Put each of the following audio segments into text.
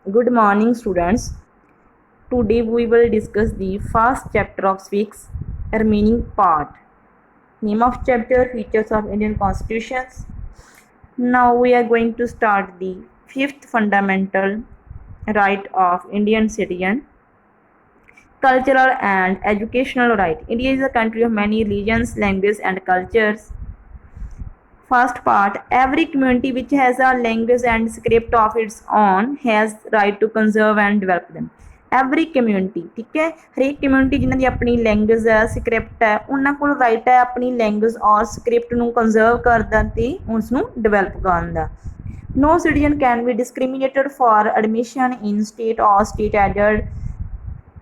Good morning, students. Today we will discuss the first chapter of civics, remaining part. Name of chapter: Features of Indian Constitutions. Now we are going to start the fifth fundamental right of Indian citizen, cultural and educational right. India is a country of many religions, languages, and cultures. First part: every community which has a language and script of its own has right to conserve and develop them. Every community, ਠੀਕ ਹੈ, ਹਰੇਕ community ਜਿਨ੍ਹਾਂ ਦੀ ਆਪਣੀ language ਹੈ, script ਹੈ, ਉਹਨਾਂ ਕੋਲ right ਹੈ ਆਪਣੀ ਲੈਂਗੁਏਜ ਔਰ ਸਕ੍ਰਿਪਟ ਨੂੰ ਕੰਜ਼ਰਵ ਕਰਨ ਦਾ ਅਤੇ ਉਸ ਨੂੰ ਡਿਵੈਲਪ ਕਰਨ ਦਾ. No citizen can be discriminated for admission in state or state aided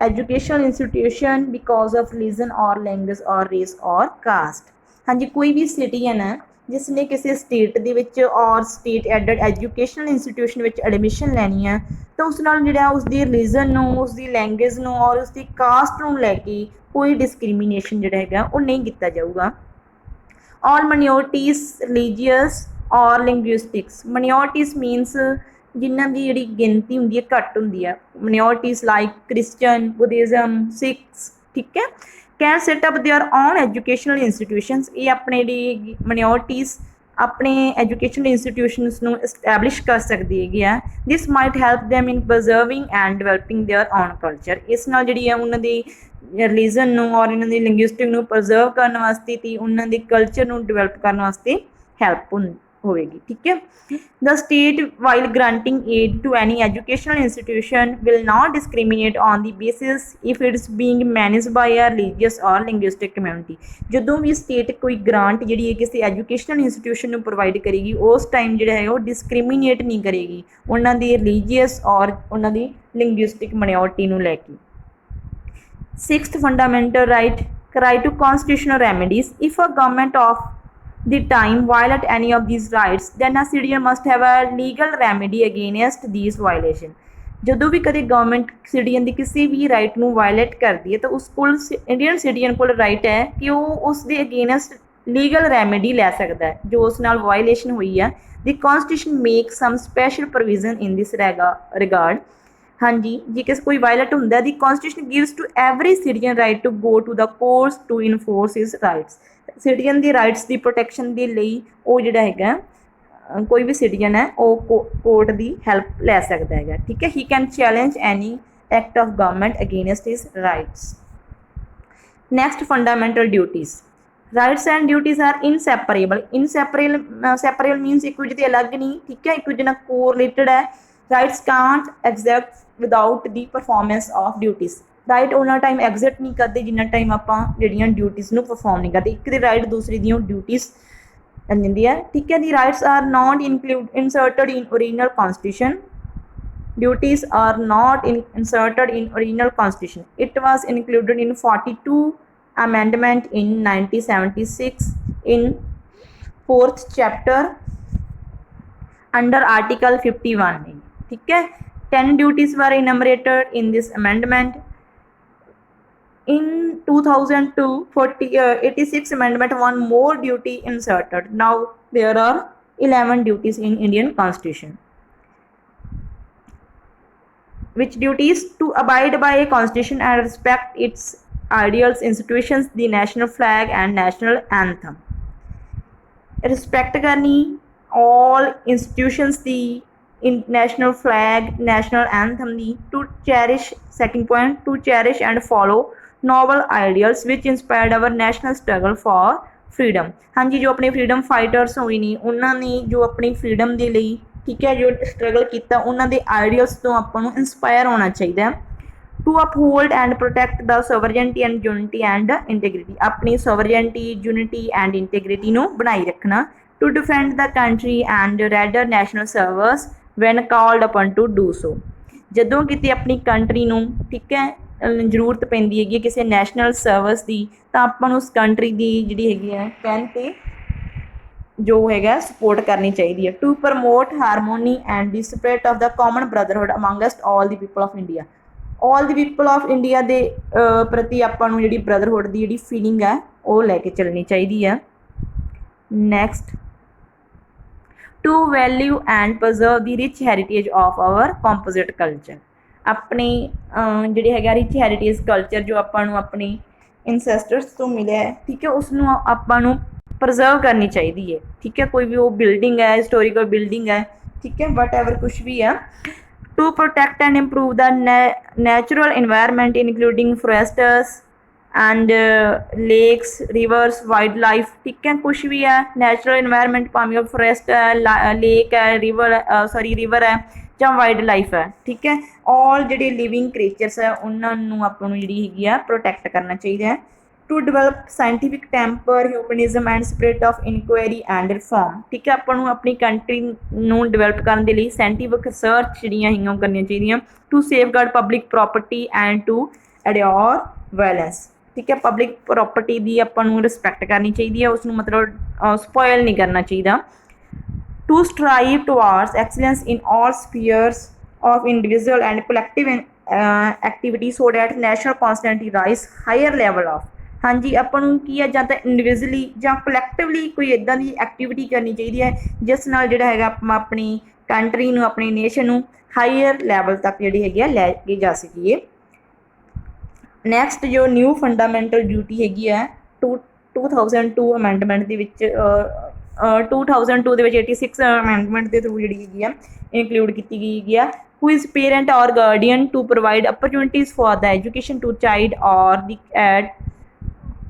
educational institution because of religion or language or race or caste. ਹਾਂਜੀ, ਕੋਈ ਵੀ ਸਿਟੀਜ਼ਨ ਹੈ ਜਿਸ ਨੇ ਕਿਸੇ ਸਟੇਟ ਦੇ ਵਿੱਚ ਔਰ ਸਟੇਟ ਐਡਡ ਐਜੂਕੇਸ਼ਨਲ ਇੰਸਟੀਟਿਊਸ਼ਨ ਵਿੱਚ ਐਡਮਿਸ਼ਨ ਲੈਣੀ ਹੈ ਤਾਂ ਉਸ ਨਾਲ ਜਿਹੜਾ ਉਸਦੀ ਰਿਲੀਜਨ ਨੂੰ, ਉਸਦੀ ਲੈਂਗੁਏਜ ਨੂੰ ਔਰ ਉਸਦੀ ਕਾਸਟ ਨੂੰ ਲੈ ਕੇ ਕੋਈ ਡਿਸਕ੍ਰਿਮੀਨੇਸ਼ਨ ਜਿਹੜਾ ਹੈਗਾ ਉਹ ਨਹੀਂ ਕੀਤਾ ਜਾਊਗਾ. All minorities, religious or linguistics. Minorities means ਜਿਨ੍ਹਾਂ ਦੀ ਜਿਹੜੀ ਗਿਣਤੀ ਹੁੰਦੀ ਹੈ ਘੱਟ ਹੁੰਦੀ ਹੈ. Minorities like Christian, Buddhism, Sikhs, ਠੀਕ ਹੈ, can set up their own educational institutions. ਇਹ ਆਪਣੇ ਜਿਹੜੀ minorities ਆਪਣੇ ਐਜੂਕੇਸ਼ਨਲ ਇੰਸਟੀਟਿਊਸ਼ਨਸ ਨੂੰ ਇਸਟੈਬਲਿਸ਼ ਕਰ ਸਕਦੇ ਹੈਗੇ ਆ. This might help them in preserving and developing their own culture. ਇਸ ਨਾਲ ਜਿਹੜੀ ਹੈ ਉਹਨਾਂ ਦੀ ਰਿਲੀਜਨ ਨੂੰ ਔਰ ਇਹਨਾਂ ਦੀ ਲਿੰਗੁਇਸਟਿਕ ਨੂੰ ਪ੍ਰਜ਼ਰਵ ਕਰਨ ਵਾਸਤੇ ਅਤੇ ਉਹਨਾਂ ਦੇ ਕਲਚਰ ਨੂੰ ਡਿਵੈਲਪ ਕਰਨ ਵਾਸਤੇ ਹੈਲਪ ਹੋਵੇਗੀ. ਠੀਕ ਹੈ. The state, while granting aid to any educational institution, will not discriminate on the basis if it is being managed by a religious or linguistic community. ਜਦੋਂ ਵੀ ਸਟੇਟ ਕੋਈ ਗ੍ਰਾਂਟ ਜਿਹੜੀ ਹੈ ਕਿਸੇ ਐਜੂਕੇਸ਼ਨਲ ਇੰਸਟੀਟਿਊਸ਼ਨ ਨੂੰ provide ਕਰੇਗੀ ਉਸ time ਜਿਹੜਾ ਹੈ ਉਹ ਡਿਸਕ੍ਰਿਮੀਨੇਟ ਨਹੀਂ ਕਰੇਗੀ ਉਹਨਾਂ ਦੀ ਰਿਲੀਜੀਅਸ ਔਰ ਉਹਨਾਂ ਦੀ ਲਿੰਗੁਇਸਟਿਕ ਮਾਈਨੋਰਿਟੀ ਨੂੰ ਲੈ ਕੇ. Sixth fundamental right to constitutional remedies. If a government of the time violate any of these rights, then a citizen must have a legal remedy against these violation. ਜਦੋਂ ਵੀ ਕਦੇ government citizen ਦੀ ਕਿਸੇ ਵੀ right ਨੂੰ violet ਕਰਦੀ ਹੈ ਤਾਂ ਉਸ ਕੋਲ Indian citizen ਕੋਲ ਰਾਈਟ ਹੈ ਕਿ ਉਹ ਉਸ ਦੇ ਅਗੇਨਸਟ ਲੀਗਲ ਰੈਮੇਡੀ ਲੈ ਸਕਦਾ ਹੈ ਜੋ ਉਸ ਨਾਲ ਵਾਇਲੇਸ਼ਨ ਹੋਈ ਹੈ. The constitution make some special provision in this regard. ਹਾਂਜੀ, ਜੇ ਕਿਸੇ ਕੋਈ ਵਾਇਲੇਟ ਹੁੰਦਾ the constitution gives to every citizen right to go to the courts to enforce his rights. Citizen ਦੀ ਰਾਈਟਸ ਦੀ ਪ੍ਰੋਟੈਕਸ਼ਨ ਦੇ ਲਈ ਉਹ ਜਿਹੜਾ ਹੈਗਾ ਕੋਈ ਵੀ ਸਿਟੀਜ਼ਨ ਹੈ ਉਹ ਕੋਰਟ ਦੀ ਹੈਲਪ ਲੈ ਸਕਦਾ ਹੈਗਾ. ਠੀਕ ਹੈ. He can challenge any act of government against his rights. Next fundamental duties. Rights and duties are inseparable. Separable means ਇੱਕ ਦੂਜੇ ਦੇ ਅਲੱਗ ਨਹੀਂ. ਠੀਕ ਹੈ, ਇੱਕ ਦੂਜੇ ਨਾਲ ਕੋਰਿਲੇਟਡ ਹੈ. Rights Kant exist without the performance of duties. Right ਉਹਨਾਂ ਟਾਈਮ ਐਗਜ਼ਿਸਟ ਨਹੀਂ ਕਰਦੇ ਜਿੰਨਾ ਟਾਈਮ ਆਪਾਂ ਜਿਹੜੀਆਂ ਡਿਊਟੀਜ਼ ਨੂੰ ਪਰਫੋਰਮ ਨਹੀਂ ਕਰਦੇ. ਇੱਕ ਦੀ ਰਾਈਟ ਦੂਸਰੀ ਦੀਆਂ ਡਿਊਟੀਜ਼ ਬਣ ਜਾਂਦੀ ਹੈ. ਠੀਕ ਹੈ. ਦੀ rights are not inserted in original constitution. Duties are not inserted in original constitution. It was included in 42 amendment in 1976 in 4th chapter under article 51. ठीक है. 10 duties were enumerated in this amendment. In 2002, 86 amendment, one more duty inserted. Now there are 11 duties in Indian Constitution. Which duties? To abide by a constitution and respect its ideals, institutions, the national flag and national anthem. Respect करनी all institutions the national flag, national anthem the. To cherish, second point, to cherish and follow novel ideals which inspired our national struggle for freedom. ਹਾਂਜੀ, ਜੋ ਆਪਣੇ freedom fighters ਹੋਏ ਨੇ ਉਹਨਾਂ ਨੇ ਜੋ ਆਪਣੀ ਫਰੀडम ਦੇ ਲਈ, ਠੀਕ ਹੈ, ਜੋ ਸਟਰਗਲ ਕੀਤਾ ਉਹਨਾਂ ਦੇ ਆਈਡੀਅਲਸ ਤੋਂ ਆਪਾਂ ਨੂੰ ਇੰਸਪਾਇਰ ਹੋਣਾ ਚਾਹੀਦਾ. To uphold and protect the sovereignty and unity and integrity. ਆਪਣੀ ਸੋਵਰਨਟੀ, ਯੂਨਿਟੀ ਐਂਡ ਇੰਟੈਗ੍ਰਿਟੀ ਨੂੰ ਬਣਾਈ ਰੱਖਣਾ. To defend the country and render national service when called upon to do so. ਜਦੋਂ ਕਿਤੇ ਆਪਣੀ ਕੰਟਰੀ ਨੂੰ, ਠੀਕ ਹੈ, ਜ਼ਰੂਰਤ ਪੈਂਦੀ ਹੈਗੀ ਕਿਸੇ ਨੈਸ਼ਨਲ ਸਰਵਿਸ ਦੀ ਤਾਂ ਆਪਾਂ ਨੂੰ ਉਸ ਕੰਟਰੀ ਦੀ ਜਿਹੜੀ ਹੈਗੀ ਹੈ ਕਹਿਣ 'ਤੇ ਜੋ ਹੈਗਾ ਸਪੋਰਟ ਕਰਨੀ ਚਾਹੀਦੀ ਹੈ. To promote harmony and the spirit of the common brotherhood amongst all the people of India. All the people of India ਦੇ ਪ੍ਰਤੀ ਆਪਾਂ ਨੂੰ ਜਿਹੜੀ ਬ੍ਰਦਰਹੁੱਡ ਦੀ ਜਿਹੜੀ ਫੀਲਿੰਗ ਹੈ ਉਹ ਲੈ ਕੇ ਚੱਲਣੀ ਚਾਹੀਦੀ ਹੈ. Next, to value and preserve the rich heritage of our composite culture. अपनी जिहड़ी हैगा रिच हैरीटेज कल्चर जो आपां नूं अपनी इंसैस्टर्स तो मिलिया है, ठीक है, उसनूं आपां नूं प्रजर्व करनी चाहिए है, ठीक है। कोई भी वो बिल्डिंग है, हिस्टोरिकल बिल्डिंग है, ठीक है, वट एवर कुछ भी है। To protect and improve the natural environment including forests and lakes, rivers, wildlife, ठीक है, कुछ भी है नेचुरल इन्वायरमेंट, भावें फॉरेस्ट है, लेक है, रिवर है ਜਾਂ ਵਾਈਲਡ ਲਾਈਫ ਹੈ, ਠੀਕ ਹੈ। ऑल ਜਿਹੜੇ ਲਿਵਿੰਗ ਕ੍ਰੀਏਚਰਸ ਹੈ ਉਹਨਾਂ ਨੂੰ ਆਪਾਂ ਨੂੰ ਜਿਹੜੀ ਹੈਗੀ ਆ ਪ੍ਰੋਟੈਕਟ ਕਰਨਾ ਚਾਹੀਦਾ ਹੈ। To develop scientific temper, humanism and spirit of inquiry and reform, ਠੀਕ ਹੈ। ਆਪਾਂ ਨੂੰ ਆਪਣੀ ਕੰਟਰੀ ਨੂੰ ਡਿਵੈਲਪ ਕਰਨ ਦੇ ਲਈ ਸਾਇੰਟੀਫਿਕ ਰਿਸਰਚ ਜਿਹੜੀਆਂ ਹੈਗੀਆਂ ਉਹ ਕਰਨੀਆਂ ਚਾਹੀਦੀਆਂ। To safeguard public property and to ਅਡਿਓਰ ਵਾਇਲੈਂਸ, ਠੀਕ ਹੈ। ਪਬਲਿਕ ਪ੍ਰੋਪਰਟੀ ਦੀ ਆਪਾਂ ਨੂੰ ਰਿਸਪੈਕਟ ਕਰਨੀ ਚਾਹੀਦੀ ਹੈ, ਉਸਨੂੰ ਮਤਲਬ ਸਪੋਇਲ ਨਹੀਂ ਕਰਨਾ ਚਾਹੀਦਾ। To strive towards excellence in all spheres of individual and collective activity so that national constantly rise higher level of, हाँ जी, ਆਪਾਂ ਨੂੰ ਕੀ ਹੈ ਜਾਂ ਤਾਂ ਇੰਡੀਵਿਜੂਅਲੀ ਜਾਂ ਕਲੈਕਟਿਵਲੀ ਕੋਈ ਇੱਦਾਂ ਦੀ ਐਕਟੀਵਿਟੀ ਕਰਨੀ ਚਾਹੀਦੀ ਹੈ ਜਿਸ ਨਾਲ ਜਿਹੜਾ ਹੈਗਾ ਆਪਾਂ ਆਪਣੀ ਕੰਟਰੀ ਨੂੰ, ਆਪਣੀ ਨੇਸ਼ਨ ਨੂੰ ਹਾਈਅਰ ਲੈਵਲ ਤੱਕ ਜਿਹੜੀ ਹੈਗੀ ਆ ਲੈ ਕੇ ਜਾ ਸਕੀਏ। ਨੈਕਸਟ ਜੋ ਨਿਊ ਫੰਡਾਮੈਂਟਲ ਡਿਊਟੀ ਹੈਗੀ ਹੈ 2002 ਅਮੈਂਡਮੈਂਟ ਦੇ ਵਿੱਚ 2002 ਦੇ ਵਿੱਚ 86 ਅਮੈਂਡਮੈਂਟ ਦੇ ਥਰੂ ਜਿਹੜੀ ਹੈਗੀ ਆ ਇਨਕਲੂਡ ਕੀਤੀ ਗਈ ਹੈਗੀ ਆ। Who is parent or guardian to provide opportunities for the education to child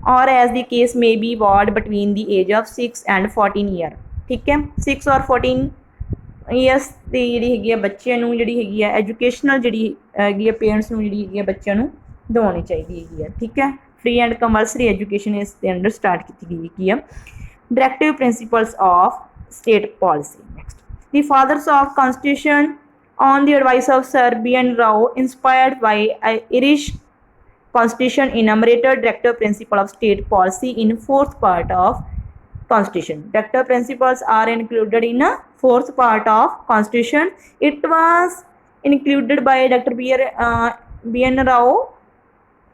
or as the case may be ward between the age of 6 and 14 year, ठीक है। 6 और 14 ईयर्स ਦੀ ਜਿਹੜੀ ਹੈਗੀ ਆ ਬੱਚਿਆਂ ਨੂੰ ਜਿਹੜੀ ਹੈਗੀ ਆ ਐਜੂਕੇਸ਼ਨਲ ਜਿਹੜੀ ਹੈਗੀ ਆ ਪੇਰੈਂਟਸ ਨੂੰ ਜਿਹੜੀ ਹੈਗੀ ਆ ਬੱਚਿਆਂ ਨੂੰ ਦਿਵਾਉਣੀ ਚਾਹੀਦੀ ਹੈਗੀ ਆ, ਠੀਕ ਹੈ। ਫ੍ਰੀ ਐਂਡ ਕੰਪਲਸਰੀ ਐਜੂਕੇਸ਼ਨ ਇਸ ਦੇ ਅੰਡਰ ਸਟਾਰਟ ਕੀਤੀ ਗਈ ਹੈਗੀ ਆ। Directive principles of state policy. Next, the fathers of constitution on the advice of Sir B.N. Rao, inspired by Irish constitution, enumerated directive principle of state policy in fourth part of constitution. Directive principles are included in a fourth part of constitution. It was included by Dr. B.N. Rao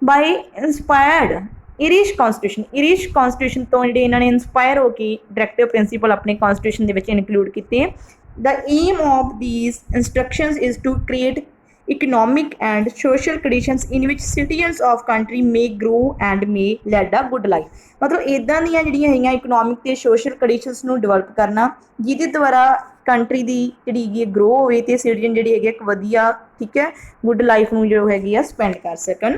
by inspired Irish ਕੌਂਸਟੀਟਿਊਸ਼ਨ ਤੋਂ ਜਿਹੜੇ ਇਹਨਾਂ ਨੇ inspire ਹੋ ਕੇ directive principal ਆਪਣੇ ਕੌਂਸਟੀਟਿਊਸ਼ਨ ਦੇ ਵਿੱਚ include ਕੀਤੇ। The aim of these instructions is to create economic and social conditions in which citizens of country may grow and may lead a good life। ਮਤਲਬ ਇੱਦਾਂ ਦੀਆਂ ਜਿਹੜੀਆਂ ਹੈਗੀਆਂ ਇਕਨੋਮਿਕ ਅਤੇ ਸੋਸ਼ਲ ਕੰਡੀਸ਼ਨਸ ਨੂੰ ਡਿਵੈਲਪ ਕਰਨਾ ਜਿਹਦੇ ਦੁਆਰਾ ਕੰਟਰੀ ਦੀ ਜਿਹੜੀ ਹੈਗੀ ਗਰੋ ਹੋਵੇ ਅਤੇ ਸਿਟੀਜ਼ਨ ਜਿਹੜੀ ਹੈਗੀ ਇੱਕ ਵਧੀਆ, ਠੀਕ ਹੈ, ਗੁੱਡ ਲਾਈਫ ਨੂੰ ਜੋ ਹੈਗੀ ਆ ਸਪੈਂਡ ਕਰ ਸਕਣ,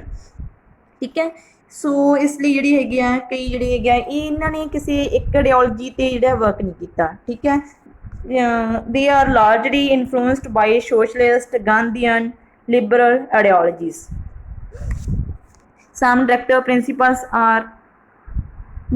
ਠੀਕ ਹੈ। ਸੋ ਇਸ ਲਈ ਜਿਹੜੀ ਹੈਗੀ ਆ ਕਈ ਜਿਹੜੇ ਹੈਗੇ ਆ ਇਹਨਾਂ ਨੇ ਕਿਸੇ ਇੱਕ ਆਈਡੀਓਲੋਜੀ 'ਤੇ ਜਿਹੜਾ ਵਰਕ ਨਹੀਂ ਕੀਤਾ, ਠੀਕ ਹੈ। they are largely influenced by socialist, Gandhian, liberal ideologies. Some directive principles are: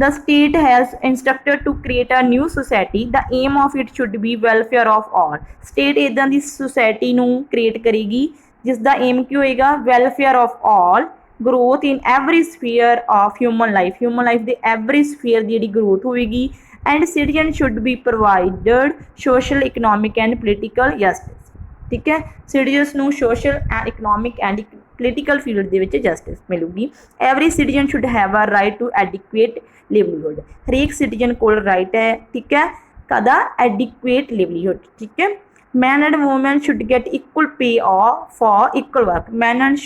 the state has instructed to create a new society. The aim of it should be welfare of all. State ਇੱਦਾਂ ਦੀ society ਨੂੰ create ਕਰੇਗੀ ਜਿਸ ਦਾ aim ਕੀ ਹੋਏਗਾ? welfare of all, growth in every sphere of human life ਦੇ every sphere ਦੀ ਜਿਹੜੀ growth ਹੋਏਗੀ। and citizens should be provided social, economic and political justice, ਠੀਕ ਹੈ। ਸਿਟੀਜ਼ਨਸ ਨੂੰ social, economic and political field ਦੇ ਵਿੱਚ ਜਸਟਿਸ ਮਿਲੂਗੀ। Every citizen should have a right to adequate livelihood, ਹਰੇਕ ਸਿਟੀਜ਼ਨ ਕੋਲ ਰਾਈਟ ਹੈ, ਠੀਕ ਹੈ, ਕਦਾ ਐਡਿਕੁਏਟ ਲਿਵਲੀਹੁੱਡ, ਠੀਕ ਹੈ। Man and woman should get equal pay for equal work, man and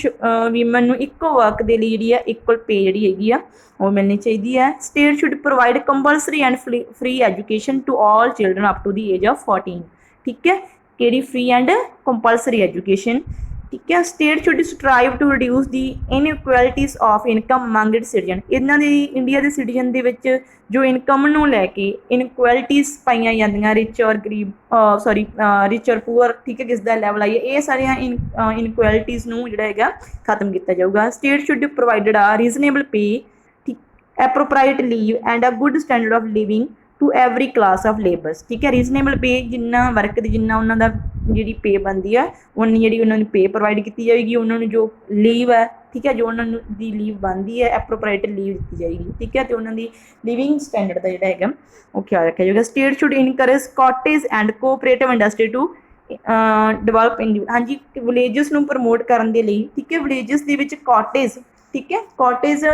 women ਨੂੰ ਇੱਕੋ ਵਰਕ ਦੇ ਲਈ ਜਿਹੜੀ ਆ ਇਕੁਅਲ ਪੇ ਜਿਹੜੀ ਹੈਗੀ ਆ ਉਹ ਮਿਲਣੀ ਚਾਹੀਦੀ ਹੈ। State should provide compulsory and free education to all children up to the age of 14, ਠੀਕ ਹੈ। ਕਿਹੜੀ? ਫ੍ਰੀ ਐਂਡ ਕੰਪਲਸਰੀ ਐਜੂਕੇਸ਼ਨ, ਠੀਕ ਹੈ। State should strive to reduce the inequalities of income among its citizen. ਇਹਨਾਂ ਦੀ India ਦੇ citizen ਦੇ ਵਿੱਚ ਜੋ ਇਨਕਮ ਨੂੰ ਲੈ ਕੇ ਇਨਇਕੁਐਲਿਟੀਜ਼ ਪਾਈਆਂ ਜਾਂਦੀਆਂ, ਰਿਚ ਔਰ ਗਰੀਬ, ਰਿਚ ਔਰ ਪੂਅਰ, ਠੀਕ ਹੈ, ਕਿਸ ਦਾ ਲੈਵਲ ਆਈਏ, ਇਹ ਸਾਰੀਆਂ ਇਨਇਕੁਐਲਿਟੀਜ਼ ਨੂੰ ਜਿਹੜਾ ਹੈਗਾ ਖਤਮ ਕੀਤਾ ਜਾਊਗਾ। ਸਟੇਟ ਸ਼ੁੱਡ ਪ੍ਰੋਵਾਈਡਡ ਆ reasonable pay, appropriate leave and a good standard of living to every class of labours, ਠੀਕ ਹੈ। ਰੀਜ਼ਨੇਬਲ ਪੇ, ਜਿੰਨਾ ਵਰਕ ਦੀ ਜਿੰਨਾ ਉਹਨਾਂ ਦਾ ਜਿਹੜੀ ਪੇ ਬਣਦੀ ਆ ਉਨੀ ਜਿਹੜੀ ਉਹਨਾਂ ਨੂੰ ਪੇ ਪ੍ਰੋਵਾਈਡ ਕੀਤੀ ਜਾਏਗੀ। ਉਹਨਾਂ ਨੂੰ ਜੋ ਲੀਵ ਹੈ, ਠੀਕ ਹੈ, ਜੋ ਉਹਨਾਂ ਨੂੰ ਦੀ ਲੀਵ ਬਣਦੀ ਹੈ ਐਪਰੋਪ੍ਰੀਏਟ ਲੀਵ ਦਿੱਤੀ ਜਾਏਗੀ, ਠੀਕ ਹੈ, ਅਤੇ ਉਹਨਾਂ ਦੀ ਲਿਵਿੰਗ ਸਟੈਂਡਰਡ ਦਾ ਜਿਹੜਾ ਹੈਗਾ ਉਹ ਖਿਆਲ ਰੱਖਿਆ ਜਾਏਗਾ। State should encourage cottage and cooperative industry to develop ਹਾਂਜੀ ਵਿਲੇਜਸ ਨੂੰ ਪ੍ਰਮੋਟ ਕਰਨ ਦੇ ਲਈ, ਠੀਕ ਹੈ। ਵਿਲੇਜਸ ਦੇ ਵਿੱਚ ਕਾਟੇਜ, ਠੀਕ ਹੈ, ਕਾਟੇਜ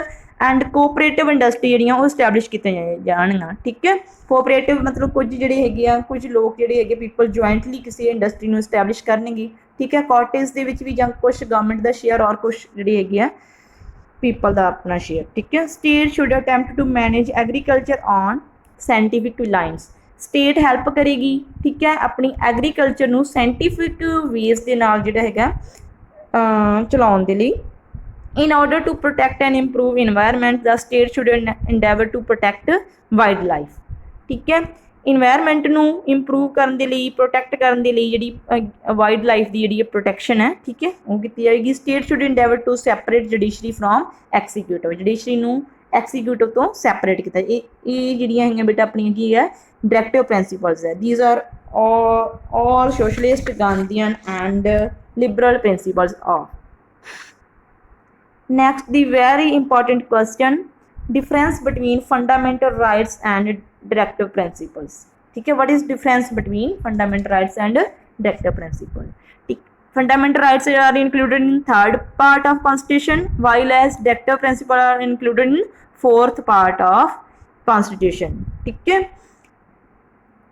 एंड कोऑपरेटिव इंडस्ट्री ਜਿਹੜੀਆਂ ਉਹ ਸਟੈਬਲਿਸ਼ ਕੀਤੀਆਂ ਜਾਣਗੀਆਂ। ਠੀਕ ਹੈ, ਕੋਆਪਰੇਟਿਵ ਮਤਲਬ ਕੁਝ ਜਿਹੜੇ ਹੈਗੇ ਆ, ਕੁਝ ਲੋਕ ਜਿਹੜੇ ਹੈਗੇ ਪੀਪਲ ਜੁਆਇੰਟਲੀ ਕਿਸੇ ਇੰਡਸਟਰੀ ਨੂੰ ਸਟੈਬਲਿਸ਼ ਕਰਨਗੇ। ਠੀਕ ਹੈ, ਕਾਟੇਜ ਦੇ ਵਿੱਚ ਵੀ ਜਾਂ ਕੁਛ ਗਵਰਨਮੈਂਟ ਦਾ ਸ਼ੇਅਰ ਔਰ ਕੁਛ ਜਿਹੜੀ ਹੈਗੀ ਆ ਪੀਪਲ ਦਾ ਆਪਣਾ ਸ਼ੇਅਰ। ਠੀਕ ਹੈ, state should attempt to manage agriculture on scientific lines. State help ਕਰੇਗੀ, ਠੀਕ ਹੈ, ਆਪਣੀ ਐਗਰੀਕਲਚਰ ਨੂੰ ਸਾਇੰਟੀਫਿਕ ਵੇਜ਼ ਦੇ ਨਾਲ ਜਿਹੜਾ ਹੈਗਾ ਚਲਾਉਣ ਦੇ ਲਈ। In order to protect and improve environment, the state should endeavor to protect wildlife। ਠੀਕ ਹੈ, ਇਨਵਾਇਰਮੈਂਟ ਨੂੰ ਇੰਪਰੂਵ ਕਰਨ ਦੇ ਲਈ, ਪ੍ਰੋਟੈਕਟ ਕਰਨ ਦੇ ਲਈ ਜਿਹੜੀ ਵਾਈਲਡ ਲਾਈਫ ਦੀ ਜਿਹੜੀ ਪ੍ਰੋਟੈਕਸ਼ਨ ਹੈ, ਠੀਕ ਹੈ, ਉਹ ਕੀਤੀ ਜਾਏਗੀ। State should endeavour to separate judiciary from executive. Judiciary ਨੂੰ ਐਕਸੀਕਿਊਟਿਵ ਤੋਂ ਸੈਪਰੇਟ ਕੀਤਾ। ਇਹ ਜਿਹੜੀਆਂ ਹੈਗੀਆਂ ਬੇਟਾ ਆਪਣੀਆਂ ਕੀ ਹੈ, ਡਾਇਰੈਕਟਿਵ ਪ੍ਰਿੰਸੀਪਲਸ ਹੈ। These are all socialist, Gandhian and liberal principles of। Next, the very important question, difference between fundamental rights and directive principles। ठीक है, what is difference between fundamental rights and directive principle? Fundamental rights are included in third part of constitution, while as directive principles are included in fourth part of constitution। ठीक है,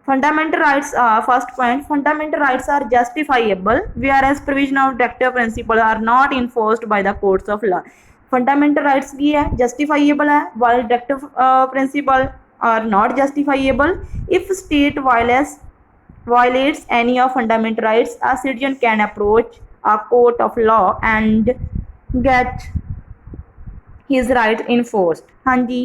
fundamental rights are, first point, fundamental rights are justifiable, whereas provision of directive principle are not enforced by the courts of law। fundamental rights की है, justifiable है, while directive principle are not justifiable। if state violates any of fundamental rights, a citizen can approach a court of law and get his right enforced। हाँ जी,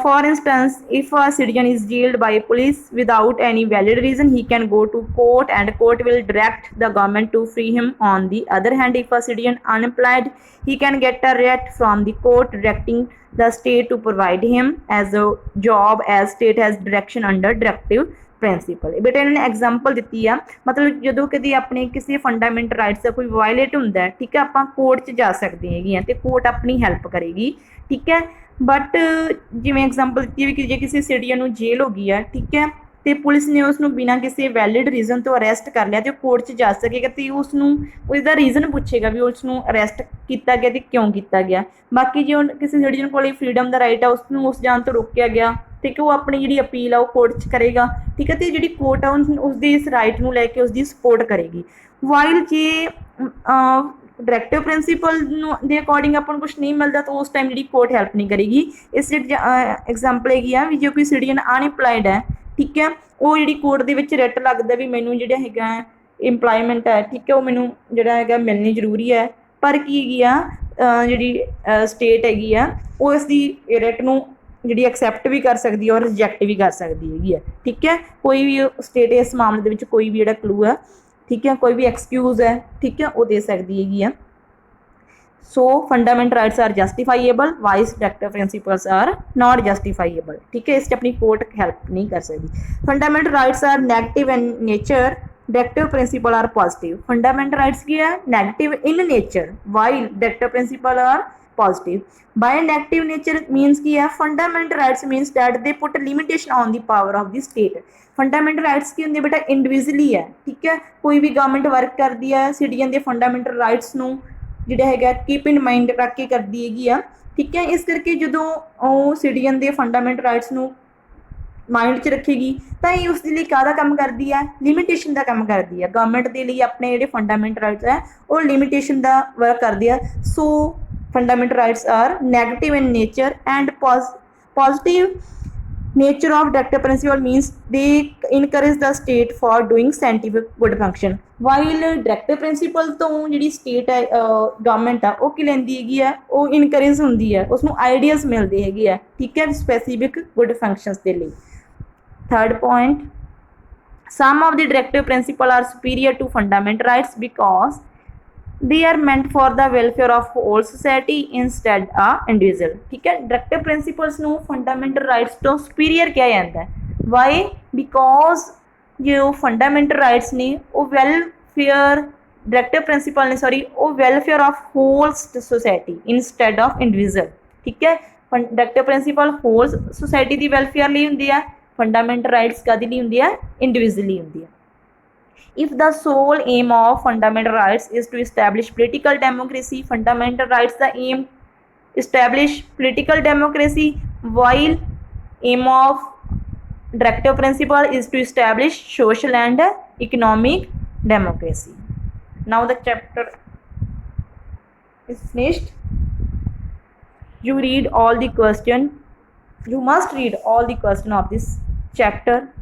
for instance, if a citizen is jailed by police without any valid reason, he can go to court and court will direct the government to free him। on the other hand, if a citizen unemployed, he can get a writ from the court directing the state to provide him as a job, as state has direction under directive principal. ਬੇਟਾ ਇਹਨਾਂ ਨੇ example ਦਿੱਤੀ ਆ, ਮਤਲਬ ਜਦੋਂ ਕਦੇ ਆਪਣੇ ਕਿਸੇ ਫੰਡਾਮੈਂਟਲ ਰਾਈਟਸ ਦਾ ਕੋਈ ਵਾਇਲੇਟ ਹੁੰਦਾ, ਠੀਕ ਹੈ, ਆਪਾਂ ਕੋਰਟ 'ਚ ਜਾ ਸਕਦੇ ਹੈਗੇ ਆ ਅਤੇ ਕੋਰਟ ਆਪਣੀ ਹੈਲਪ ਕਰੇਗੀ। ਠੀਕ ਹੈ, ਬਟ ਜਿਵੇਂ ਐਗਜ਼ਾਮਪਲ ਦਿੱਤੀ ਵੀ ਕਿ ਜੇ ਕਿਸੇ ਸਿਟੀਜ਼ਨ ਨੂੰ ਜੇਲ੍ਹ ਹੋ ਗਈ ਆ, ਠੀਕ ਹੈ, ਅਤੇ ਪੁਲਿਸ ਨੇ ਉਸ ਨੂੰ ਬਿਨਾਂ ਕਿਸੇ ਵੈਲਿਡ ਰੀਜ਼ਨ ਤੋਂ ਅਰੈਸਟ ਕਰ ਲਿਆ ਅਤੇ ਉਹ ਕੋਰਟ 'ਚ ਜਾ ਸਕੇਗਾ ਅਤੇ ਉਸ ਨੂੰ ਉਸਦਾ ਰੀਜ਼ਨ ਪੁੱਛੇਗਾ ਵੀ ਉਸ ਨੂੰ ਅਰੈਸਟ ਕੀਤਾ ਗਿਆ ਅਤੇ ਕਿਉਂ ਕੀਤਾ ਗਿਆ। ਬਾਕੀ ਜੇ ਉਹ ਕਿਸੇ ਸਿਟੀਜ਼ਨ ਕੋਲ ਫਰੀਡਮ ਦਾ ਰਾਈਟ ਆ, ਉਸ ਨੂੰ ਉਸ ਜਾਣ ਤੋਂ ਰੋਕਿਆ ਗਿਆ, ਠੀਕ ਹੈ, ਉਹ ਆਪਣੀ ਜਿਹੜੀ ਅਪੀਲ ਆ ਉਹ ਕੋਰਟ 'ਚ ਕਰੇਗਾ। ਠੀਕ ਹੈ, ਅਤੇ ਜਿਹੜੀ ਕੋਰਟ ਆ ਉਸਦੀ ਇਸ ਰਾਈਟ ਨੂੰ ਲੈ ਕੇ ਉਸਦੀ ਸਪੋਰਟ ਕਰੇਗੀ। ਵਾਈਲ ਜੇ ਡਾਇਰੈਕਟਿਵ ਪ੍ਰਿੰਸੀਪਲ ਨੂੰ ਦੇ ਅਕੋਰਡਿੰਗ ਆਪਾਂ ਨੂੰ ਕੁਛ ਨਹੀਂ ਮਿਲਦਾ ਤਾਂ ਉਸ ਟਾਈਮ ਜਿਹੜੀ ਕੋਰਟ ਹੈਲਪ ਨਹੀਂ ਕਰੇਗੀ। ਇਸ ਐਗਜ਼ਾਮਪਲ ਹੈਗੀ ਆ ਵੀ ਜੇ ਕੋਈ ਸਿਟੀਜ਼ਨ ਅਨਇੰਪਲਾਇਡ ਹੈ, ਠੀਕ ਹੈ, ਉਹ ਜਿਹੜੀ ਕੋਰਟ ਦੇ ਵਿੱਚ ਰਿਟ ਲੱਗਦਾ ਵੀ ਮੈਨੂੰ ਜਿਹੜਾ ਹੈਗਾ ਇੰਪਲਾਇਮੈਂਟ ਹੈ, ਠੀਕ ਹੈ, ਉਹ ਮੈਨੂੰ ਜਿਹੜਾ ਹੈਗਾ ਮਿਲਣੀ ਜ਼ਰੂਰੀ ਹੈ, ਪਰ ਕੀ ਹੈਗੀ ਆ ਜਿਹੜੀ ਸਟੇਟ ਹੈਗੀ ਆ ਉਹ ਇਸ ਦੀ ਰਿਟ ਨੂੰ ਜਿਹੜੀ ਐਕਸੈਪਟ ਵੀ ਕਰ ਸਕਦੀ ਹੈ ਔਰ ਰਿਜੈਕਟ ਵੀ ਕਰ ਸਕਦੀ ਹੈਗੀ ਹੈ। ਠੀਕ ਹੈ, ਕੋਈ ਵੀ ਸਟੇਟ ਇਸ ਮਾਮਲੇ ਦੇ ਵਿੱਚ ਕੋਈ ਵੀ ਜਿਹੜਾ ਕਲੂ ਹੈ, ਠੀਕ ਹੈ, ਕੋਈ ਵੀ ਐਕਸਕਿਊਜ਼ ਹੈ, ਠੀਕ ਹੈ, ਉਹ ਦੇ ਸਕਦੀ ਹੈਗੀ ਆ। So fundamental rights are justifiable, whereas directive principles are not justifiable. ਠੀਕ ਹੈ, ਇਸ 'ਚ ਆਪਣੀ ਕੋਰਟ ਹੈਲਪ ਨਹੀਂ ਕਰ ਸਕਦੀ। Fundamental rights are negative in nature, directive principle are positive. Fundamental rights की है negative in nature, while directive principle are positive. By negative nature means की है fundamental rights means that they put limitation on the power of the state. Fundamental rights की होंगे बेटा individually है, ठीक है, कोई भी गवर्नमेंट वर्क करती है सिटीजन के फंडामेंटल राइट्स नूं जिहड़ा हैगा कीप इन माइंड रख के करती हैगी आ। ठीक है, इस करके जदों ਉਹ सिटीजन के फंडामेंटल राइट्स नूं माइंड 'ਚ रखेगी ਤਾਂ ਇਹ ਉਸ ਦੇ ਲਈ ਕਾਹਦਾ ਕੰਮ ਕਰਦੀ ਹੈ, ਲਿਮਿਟੇਸ਼ਨ ਦਾ ਕੰਮ ਕਰਦੀ ਹੈ। ਗਵਰਨਮੈਂਟ ਦੇ ਲਈ ਆਪਣੇ ਜਿਹੜੇ ਫੰਡਾਮੈਂਟਲ ਰਾਈਟਸ ਹੈ ਉਹ ਲਿਮਿਟੇਸ਼ਨ ਦਾ ਵਰਕ ਕਰਦੀ ਹੈ। So fundamental rights are negative in nature and positive nature of directive principle means they encourage the state for doing scientific good function। while directive principle ਤੋਂ ਜਿਹੜੀ state ਹੈ government ਆ ਉਹ ਕੀ ਲੈਂਦੀ ਹੈਗੀ ਆ, ਉਹ ਇਨਕਰੇਜ ਹੁੰਦੀ ਹੈ, ਉਸਨੂੰ ਆਈਡੀਆਜ਼ ਮਿਲਦੇ ਹੈਗੇ ਆ, ਠੀਕ ਹੈ, ਸਪੈਸੀਫਿਕ ਗੁੱਡ ਫੰਕਸ਼ਨਸ ਦੇ ਲਈ। Third point, some of the directive principles are superior to fundamental rights because they are meant for the welfare of whole society instead of individual। ठीक है, directive principles ਨੂੰ fundamental rights ਤੋਂ superior ਕਿਹਾ ਜਾਂਦਾ ਹੈ। why? because ਜੋ fundamental rights ਨੇ ਉਹ welfare directive principle ਨੇ ਸੌਰੀ ਉਹ welfare of whole society instead of individual। ठीक है, directive principle whole society ਦੀ welfare ਲਈ ਹੁੰਦੀ ਆ, फंडामेंटल राइट्स कदी नहीं होंगी है, इंडिविजुअली होंगी है। If the sole aim of fundamental rights is to establish political democracy, fundamental rights का aim establish political democracy, while aim of directive principle is to establish social and economic democracy. Now the chapter is finished. You read all the question. You must read all the question of this chapter.